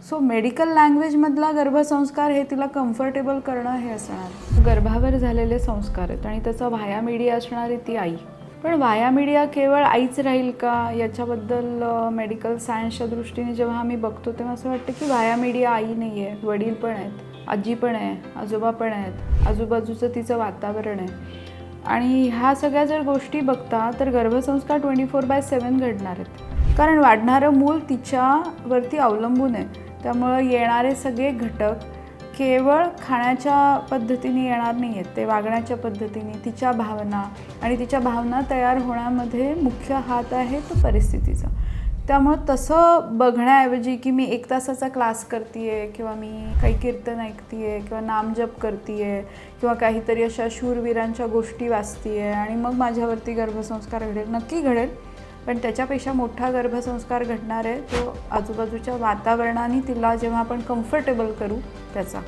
So medical लँग्वेजमधला गर्भसंस्कार हे तिला comfortable करणं हे असणार. गर्भावर झालेले संस्कार आहेत आणि त्याचा व्हाया मीडिया असणारी ती आई. पण व्हाया मीडिया केवळ आईच राहील का याच्याबद्दल मेडिकल सायन्सच्या दृष्टीने जेव्हा आम्ही बघतो तेव्हा असं वाटतं की व्हाया मीडिया आई नाही आहे, वडील पण आहेत, आजी पण आहे, आजोबा पण आहेत, आजूबाजूचं तिचं वातावरण आहे. आणि ह्या सगळ्या जर गोष्टी बघता तर गर्भसंस्कार 24/7 घडणार आहेत. कारण वाढणारं मूल तिच्यावरती अवलंबून आहे. त्यामुळं येणारे सगळे घटक केवळ खाण्याच्या पद्धतीने येणार नाही आहेत, ते वागण्याच्या पद्धतीने, तिच्या भावना आणि तिच्या भावना तयार होण्यामध्ये मुख्य हात आहे तो परिस्थितीचा. त्यामुळं तसं बघण्याऐवजी की मी 1 तासाचा क्लास करते आहे किंवा मी काही कीर्तन ऐकते आहे किंवा नामजप करते आहे किंवा काहीतरी अशा शूरवीरांच्या गोष्टी वाचते आहे आणि मग माझ्यावरती गर्भसंस्कार घडेल, नक्की घडेल. पण त्याच्यापेक्षा मोठा गर्भसंस्कार घडणार आहे तो आजूबाजूच्या वातावरणाने तिला जेव्हा आपण कम्फर्टेबल करू त्याचा.